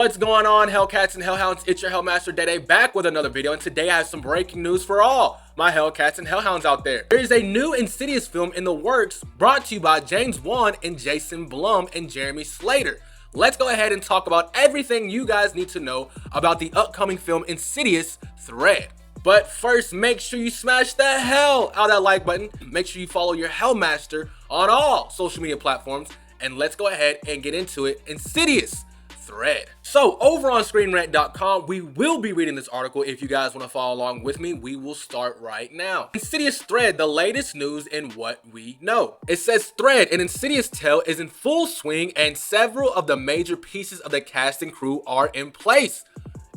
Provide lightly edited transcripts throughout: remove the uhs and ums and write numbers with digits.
What's going on, Hellcats and Hellhounds? It's your Hellmaster Dede back with another video, and today I have some breaking news for all my Hellcats and Hellhounds out there. There is a new Insidious film in the works brought to you by James Wan and Jason Blum and Jeremy Slater. Let's go ahead and talk about everything you guys need to know about the upcoming film Insidious Thread. But first, make sure you smash the hell out of that like button. Make sure you follow your Hellmaster on all social media platforms, and let's go ahead and get into it. Insidious Thread. So over on screenrant.com, we will be reading this article. If you guys want to follow along with me, we will start right now. Insidious Thread, the latest news in what we know. It says Thread, an Insidious tale, is in full swing and several of the major pieces of the cast and crew are in place.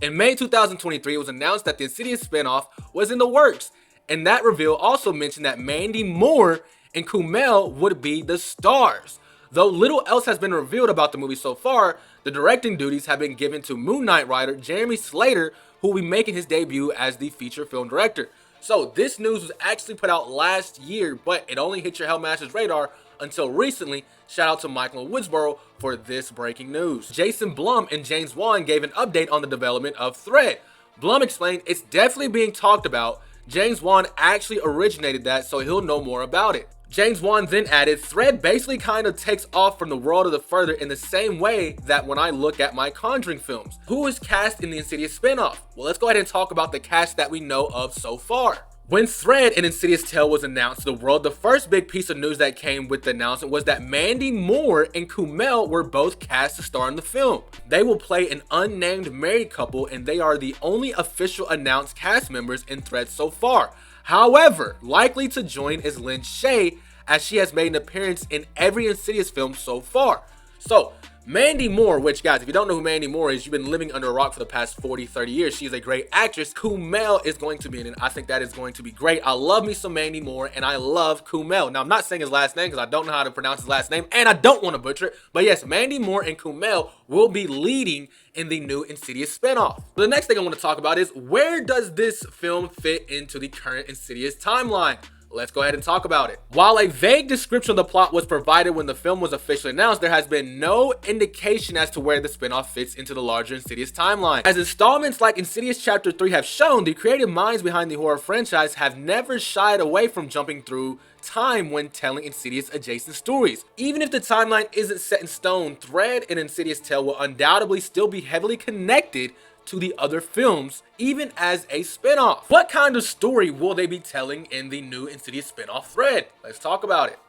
In May 2023, it was announced that the Insidious spinoff was in the works, and that reveal also mentioned that Mandy Moore and Kumail would be the stars. Though little else has been revealed about the movie so far, the directing duties have been given to Moon Knight writer Jeremy Slater, who will be making his debut as the feature film director. So this news was actually put out last year, but it only hit your Hellmaster's radar until recently. Shout out to Michael Woodsboro for this breaking news. Jason Blum and James Wan gave an update on the development of Thread. Blum explained it's definitely being talked about. James Wan actually originated that, so he'll know more about it. James Wan then added, Thread basically kind of takes off from the world of the Further in the same way that when I look at my Conjuring films. Who is cast in the Insidious spinoff? Well, let's go ahead and talk about the cast that we know of so far. When Thread, an Insidious tale, was announced to the world, the first big piece of news that came with the announcement was that Mandy Moore and Kumail were both cast to star in the film. They will play an unnamed married couple, and they are the only official announced cast members in Thread so far. However, likely to join is Lynn Shay, as she has made an appearance in every Insidious film so far. So, Mandy Moore, which guys, if you don't know who Mandy Moore is, you've been living under a rock for the past 40-30 years. She is a great actress. Kumail is going to be in it. I think that is going to be great. I love me some Mandy Moore, and I love Kumail. Now, I'm not saying his last name because I don't know how to pronounce his last name, and I don't want to butcher it. But yes, Mandy Moore and Kumail will be leading in the new Insidious spinoff. The next thing I want to talk about is, where does this film fit into the current Insidious timeline? Let's go ahead and talk about it. While a vague description of the plot was provided when the film was officially announced, there has been no indication as to where the spinoff fits into the larger Insidious timeline. As installments like Insidious Chapter 3 have shown, the creative minds behind the horror franchise have never shied away from jumping through time when telling Insidious adjacent stories. Even if the timeline isn't set in stone, Thread and Insidious tale will undoubtedly still be heavily connected to the other films, even as a spin-off. What kind of story will they be telling in the new Insidious spin-off Thread? Let's talk about it.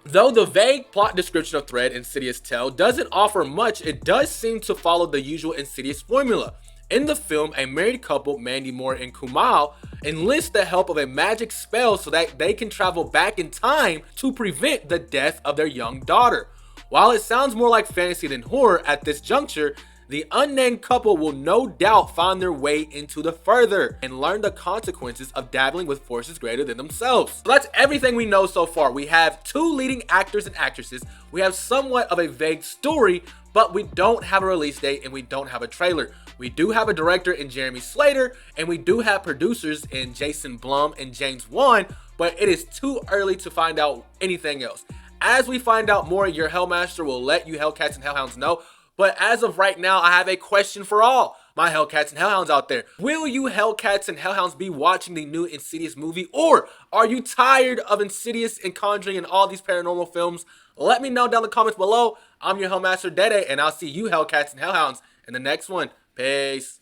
Though the vague plot description of Thread and Insidious tale doesn't offer much, it does seem to follow the usual Insidious formula. In the film, a married couple, Mandy Moore and Kumail, enlist the help of a magic spell so that they can travel back in time to prevent the death of their young daughter. While it sounds more like fantasy than horror at this juncture, the unnamed couple will no doubt find their way into the Further and learn the consequences of dabbling with forces greater than themselves. So that's everything we know so far. We have two leading actors and actresses. We have somewhat of a vague story, but we don't have a release date and we don't have a trailer. We do have a director in Jeremy Slater, and we do have producers in Jason Blum and James Wan, but it is too early to find out anything else. As we find out more, your Hellmaster will let you Hellcats and Hellhounds know. But as of right now, I have a question for all my Hellcats and Hellhounds out there. Will you Hellcats and Hellhounds be watching the new Insidious movie? Or are you tired of Insidious and Conjuring and all these paranormal films? Let me know down in the comments below. I'm your Hellmaster Dede, and I'll see you Hellcats and Hellhounds in the next one. Peace.